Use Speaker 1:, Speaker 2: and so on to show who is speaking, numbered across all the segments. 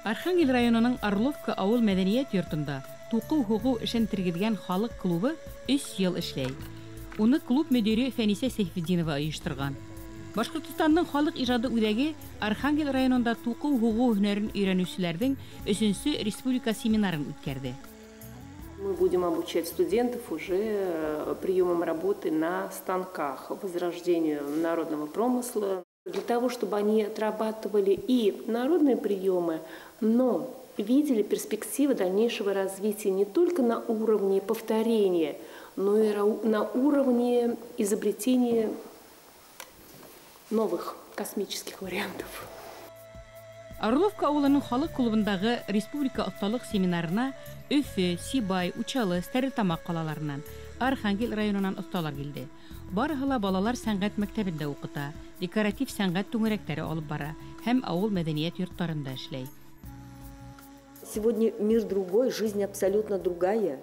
Speaker 1: Архангель районының Орловка авыл мәдәният йортында туқу хугу эшен тергезгән халык клубы 3 ел эшләй. Уны клуб мөдире Фәнисә Сейфетдинова оештырган. Башкортстанның халык иҗады үзәге Архангель районында туқу хугу һөнәрен өйрәнүчеләрнең 3-нче республика семинарын үткәрде.
Speaker 2: Мы будем обучать студентов уже приемам работы на станках, возрождению народного промысла. Для того, чтобы они отрабатывали и народные приемы, но видели перспективы дальнейшего развития не только на уровне повторения, но и на уровне изобретения новых космических вариантов.
Speaker 1: Орловка авылының халык клубындагы республика осталык семинарына Өфе, Сибай, Учалы, Стәрлетамак калаларынан, Архангель районынан осталар килде. Барыһы балалар сәнгать мәктәбендә укыта, декоратив сәнгать түңәрәкләре алып бара һәм авыл мәдәният йортларында эшләй.
Speaker 3: Сегодня мир другой, жизнь абсолютно другая.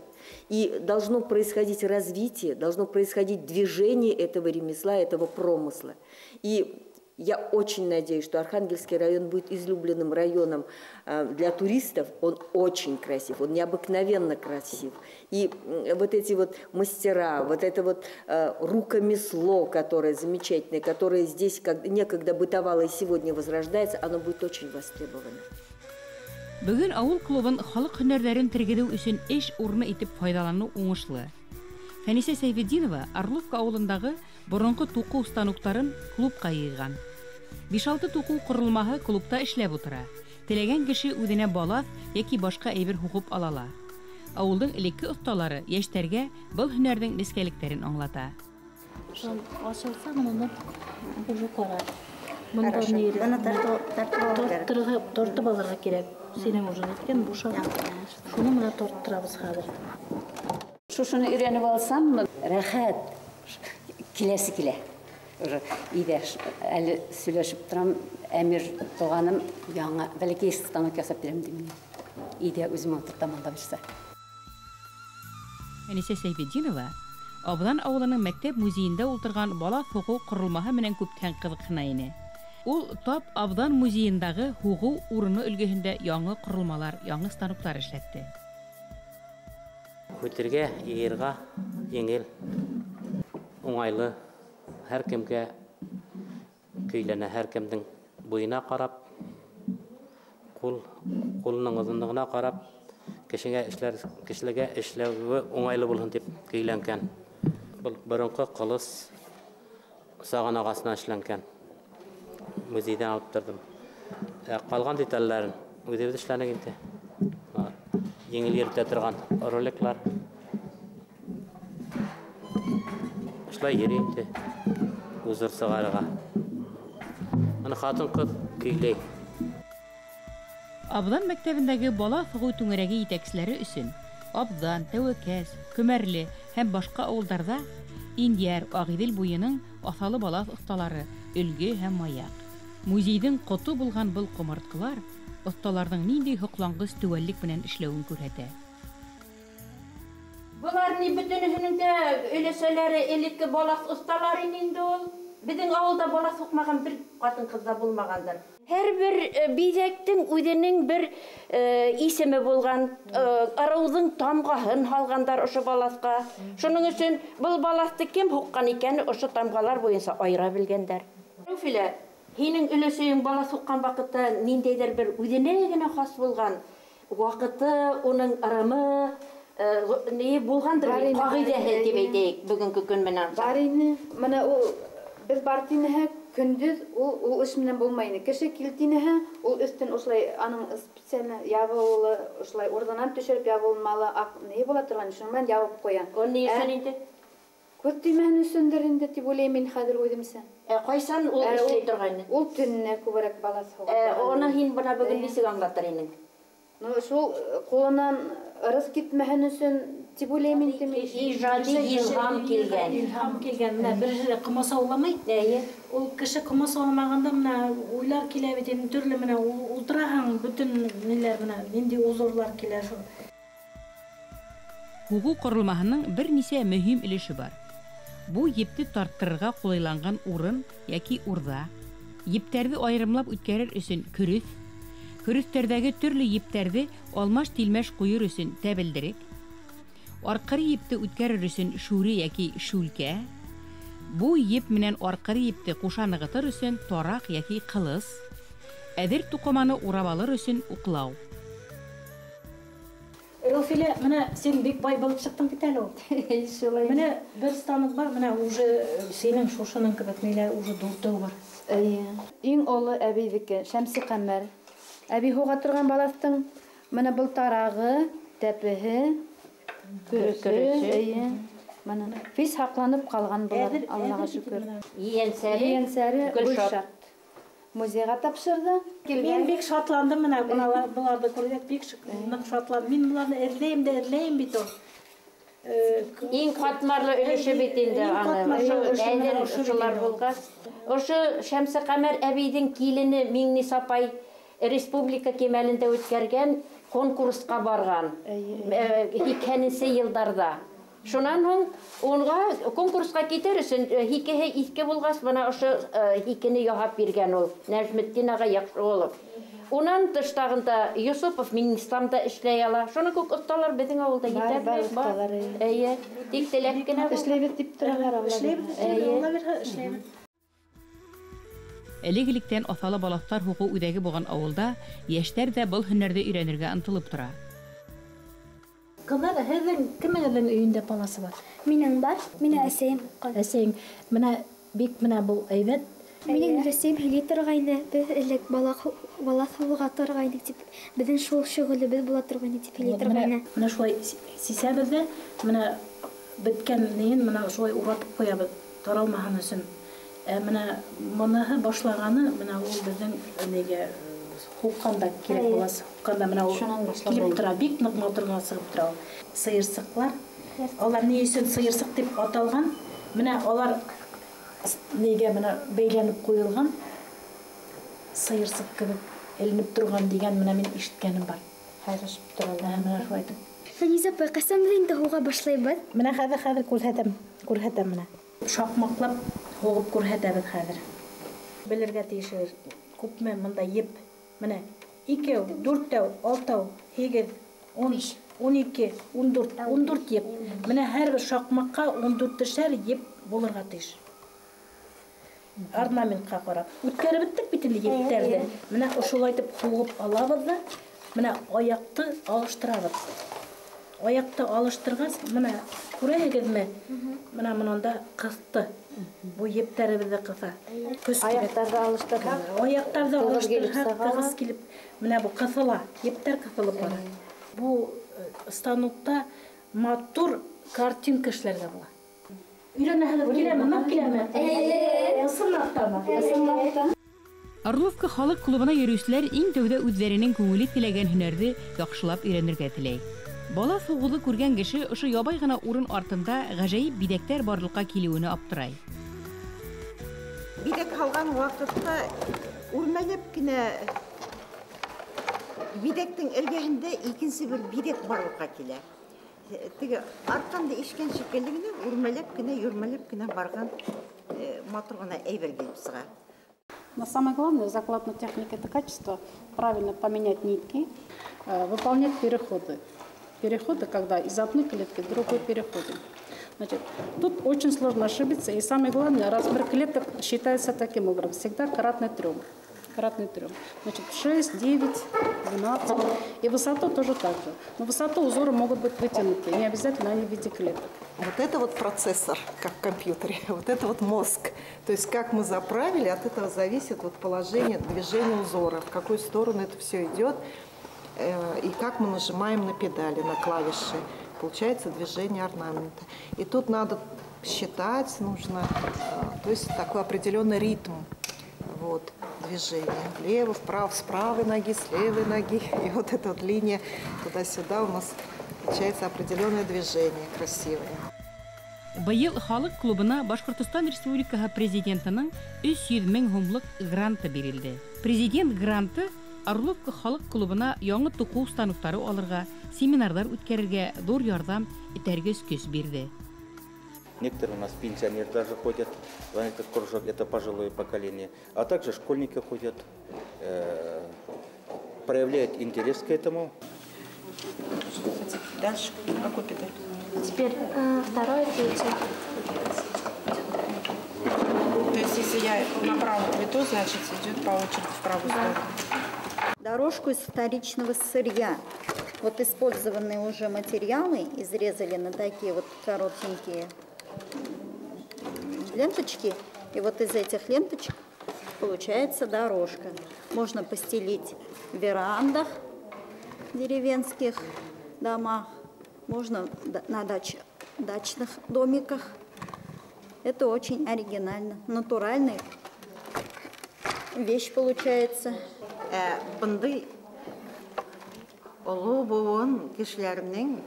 Speaker 3: И должно происходить развитие, должно происходить движение этого ремесла, этого промысла. И я очень надеюсь, что Архангельский район будет излюбленным районом для туристов. Он очень красив, он необыкновенно красив. И вот эти вот мастера, вот это вот рукомесло, которое замечательное, которое здесь некогда бытовало и сегодня возрождается, оно будет очень востребовано.
Speaker 1: Бүген авыл клубын халык һөнәрләрен тергезү өчен эш урыны итеп файдалану уңышлы. Фәнисә Сейфетдинова Орловка авылындагы борынгы туку станоктарын клубка йыйган. 5-6 туку корылмаһы клубта эшләп утыра. Теләгән кеше үзенә балаф яки башка әйбер хугып алала. Авылның элекке осталары яшьтәргә был һөнәрнең нескәлекләрен аңлата.
Speaker 4: Ашылса моны бу кара. Монда тортып алырга кирәк. Синең уже әйткән буша. Шуны менә торттырабыз хәзер.
Speaker 5: Шушыны өйрәнеп алсам, рәхәт киләсе килә. Иде әле сөйләшеп торам, әмир туганым яңа бәлки станок ясап бирәм дим. Иде үзем утыртам анда бирсә.
Speaker 1: Фәнисә Сейфетдинова Абдан авылының мәктәп музейында ултырган бала хукук корылмаһы менән күптән кызыксына иде. Ул тап Абдан музейындагы хугу урыны өлгеһендә яңа корылмалар, яңа станоклар эшләтте.
Speaker 6: Үтергә, йыйырга еңел, уңайлы, һәр кемгә көйләнә, һәр кемнең буена карап, кулының озынлыгына карап, кешеләргә эшләүе уңайлы булсын дип көйләнгән. Бу борынгы кылыс саган агасына эшләнгән. Музейдан алып тордым. Калган детальләрен үзебез эшләнәк инде. Еңел йөртә торган роликлар. Эшләй йөринде. Узыр сыгарга. Аны хатын-кыз көйләй.
Speaker 1: Абдан мәктәбендәге бала фыгу түңәрәге итәкчеләре өчен Абдан, Тәвәкәс, Көмәрле һәм башка авылларда Индияр, Агыйдел буеның асалы бала осталары, өлге һәм маяк. Музейдің коты булган был комырткылар осталарның нинди хоклангыч төвәллек белән эшләвен күрһәтә.
Speaker 7: Булар ни бөтенесенең дә өләсәләре элекке балас осталары инде ул. Безнең авылда балас укмаган бер хатын-кыз да булмагандыр. Һәрбер бизәктең үзенең бер исеме булган, арауның тамгаһын һалгандар ошо баласка. Шуның өчен бул баласты кем хуккан икән, ошо тамгалар буенча айыра белгәннәр. Филә, һинең өләсең балас уккан вакытта ниндәйдер бер үзенә генә хас булган вакыты, уның арымы ни булгандыр, кагыйдәһе дип әйтәйек бүгенге көн менән.
Speaker 8: Барыны, менә ул без бартинәһә көндез ул эш менән булмайды. Кеше килтинәһә, ул өстен ушлай аның специально ябылы, ушлай орданнан төшереп ябылмалы, ни була торган шуның белән ябып куя.
Speaker 7: Ул ни өчен инде?
Speaker 8: Көтимән өсендер инде дип уйлыйм мин хәзер үземсә.
Speaker 7: Кайсан ул эшли торган?
Speaker 8: Ул төнне күбрәк баласы.
Speaker 7: Оны һин бына бүген нисек аңлатыр инең?
Speaker 8: Ну шул кулынан ырыс китмәһен өчен дип уйлыйм инде мин.
Speaker 7: Иҗади илһам килгән.
Speaker 4: Илһам килгән. Менә бер кымас ауламый. Ул кеше кымас ауламаганда менә уйлар килә бит инде төрле менә ултыраһың бүтән ниләр менә нинди узурлар килә шул.
Speaker 1: Хугу корылмаһының бер нисә мөһим өлеше бар. Бу епте тарттырырга кулайланган урын яки урда, ептәрне айрымлап үткәрер өчен көрүс, Көрөстәрдәге төрле ептәрде алмаш-тилмәш куйыр өсөн тәбелдерек, аркыры епте үткәрер өсөн шүре яки шүлкә, бу еп менән аркыры епте кушаныгытыр өсөн тарак яки кылыс, әдер туқыманы урап алыр өсөн уклау.
Speaker 4: Рәфилә, менә сен бик бай булып чыктың бит әле ул.
Speaker 5: Шулай.
Speaker 4: Менә бер станок бар, менә уже синең шушының кебек милә уже дуртау бар.
Speaker 8: Иң олы әбейдеке, Шәмси Кәмәр. Әбей һуга торган баластың менә был тарагы, тәпеһе, көрөсе, менә фис һакланып калган булар, Аллага шөкер.
Speaker 5: Ейәнсәре
Speaker 8: Гөлшат. Музейга тапшырды.
Speaker 4: Мин бик шатландым менә буларды күргәч, бик шатландым. Мин буларны эрләйм бит ул.
Speaker 7: Иң катмарлы өлеше бит инде аны. Шулар булгас. Ошо Шәмси Кәмәр әбейдең килене Миңниса апай республика кемәлендә үткәргән конкурска барган. 2000 елларда. Шунан һуң онга конкурска китер өчен хикеһе иске булгас, менә ошо хикене яһап биргән ул. Нәҗметдин ага яхшы булып. Унан тыштагында Юсупов Минисламда эшләй ала. Шуны күк осталар безнең авылда җитәрлек бар. Тик теләк кенә
Speaker 8: эшләйбез дип торалар.
Speaker 4: Эшләйбез.
Speaker 1: Элегелектән аҫалы балаҫтар һуғы үҙәге булған ауылда йәштәр ҙә был һөнәрҙе өйрәнергә ынтылып тора.
Speaker 4: Кызлар, һеҙҙең кемегеҙҙең өйөндә баласы бар?
Speaker 9: Минең бар, мине әсәйем.
Speaker 4: Әсәйең, менә бик менә был әйбәт.
Speaker 9: Минең әсәйем һөйләй торғайны, беҙ элек бала һауыға торғайныҡ тип, беҙҙең шул шөғөлөбөҙ була торғайны тип һөйләй торғайны.
Speaker 4: Менә шулай сисәбеҙ ҙә, менә беткәнен менә шулай уратып ҡуябыҙ, таралмаһын өсөн. Менә моныһы башлағаны, менә ул беҙҙең нигә һуҡҡанда кирәк буласы. Һуҡҡанда менә ул килеп тора, бик ныҡ матурға сығып тора. Сыйырсыҡлар, алар ни өсөн сыйырсыҡ дип аталған? Менә алар нигә менә бәйләнеп ҡуйылған, сыйырсыҡ кебек эленеп торған дигән менә мин ишеткәнем бар. Хайрышып торалар, менә шулай итеп.
Speaker 9: Фәнизә апай, ҡасан беҙ инде һуға башлайбыҙ?
Speaker 4: Менә хәҙер күрһәтәм менә. Шаҡмаҡлап һуғып күрһәтәбеҙ хәҙер. Белергә тейешбеҙ. Күпме мында еп? Менә 2, 4, 6, 8, 10, 12, 14 еп. Менә һәр бер шаҡмаҡҡа 14-шәр еп булырға тейеш. Орнаментҡа ҡарап. Үткәреп беттек бит инде ептәрҙе. Менә ошолай итеп һуғып алабыҙ ҙа, менә аяҡты алыштырабыҙ. Аяҡты алыштырғас, менә күрәһегеҙме? Менә монда ҡыҫты. Бу ептәребеҙҙе ҡыҫа.
Speaker 8: Аяҡтарҙы алыштырһа,
Speaker 4: Аяҡтарҙы алыштырһа, ҡығыс килеп, менә бу ҡыҫыла, ептәр ҡыҫылып бара. Бу станокта матур картинка эшләргә була. Өйрәнәһегеҙ киләме? Ныҡ киләме? Ысынлап.
Speaker 1: Орловка халыҡ клубына йөрөүселәр иң тәүҙә үҙҙәренең күңеле теләгән һөнәрҙе яҡшылап өйрәнергә теләй. Бала суғыҙы күргән кеше ошо ябай ғына урын артында ғәжәйеп биҙәктәр барлыҡҡа килеүенә аптырай.
Speaker 10: Биҙәк һалған ваҡытта үрмәләп кенә биҙәктең эргәһендә икенсе бер биҙәк барлыҡҡа килә. Теге арҡанды ишкән шикелле генә үрмәләп кенә барған матур ғына әйбер килеп сыға.
Speaker 11: Но самое главное, закладной техники это качество, правильно поменять нитки, выполнять переходы. Переходы, когда из одной клетки в другую переходим. Значит, тут очень сложно ошибиться. И самое главное, размер клеток считается таким образом. Всегда кратный 3. Значит, 6, 9, 12. И высоту тоже так же. Но высоту узоры могут быть вытянуты. Не обязательно они в виде клеток.
Speaker 10: Вот это вот процессор, как в компьютере. Вот это вот мозг. То есть как мы заправили, от этого зависит вот положение, движение узора. В какую сторону это все идет. И как мы нажимаем на педали, на клавиши. Получается движение орнамента. И тут надо считать, нужно, то есть такой определенный ритм вот, движения. Влево, вправо, с правой ноги, с левой ноги. И вот эта вот линия туда-сюда у нас получается определенное движение красивое.
Speaker 1: Быйыл халык клубына Башкортостан Республикаһы президентының 300 мең һумлык гранты бирелде. Президент гранты Орловка халык клубына яңы туҡыу станоктары алырға, семинардар үткәрергә ҙур ярҙам итәргә көс бирҙе.
Speaker 12: Некоторые у нас пенсионеры даже ходят в этот кружок, это пожилое поколение. А также школьники ходят, проявляет интерес к этому.
Speaker 10: Дальше какой педаль?
Speaker 9: Теперь второй, третий.
Speaker 10: То есть, если я направо плиту, значит, идет по очереди в правую сторону.
Speaker 13: Дорожку из вторичного сырья. Вот использованные уже материалы изрезали на такие вот коротенькие ленточки. И вот из этих ленточек получается дорожка. Можно постелить в верандах, деревенских домах, можно на дачных домиках. Это очень оригинально, натуральная вещь получается.
Speaker 14: Бындай олу буын кешеләрнең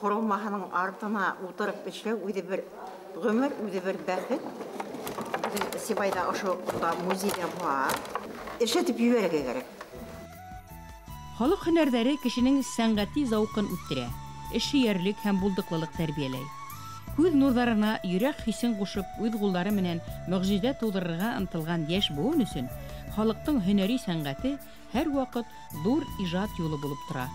Speaker 14: корылмаһының артына утырып эшләү үзе бер гомер, үзе бер бәхет. Сибайда ошо музейда бар. Эшләтеп җибәрергә кирәк.
Speaker 1: Халык һөнәрләре кешенең сәнгати зауқын үстерә, эшчиярлек һәм булдыклылык тәрбияләй. Күҙ нурҙарына йөрәк хисен ҡушып, үҙ ҡулдары менән мөғжизә тыуҙырырға ынтылған йәш быуын өсөн халыҡтың һөнәри сәнғәте һәр ваҡыт ҙур ижад юлы булып тора.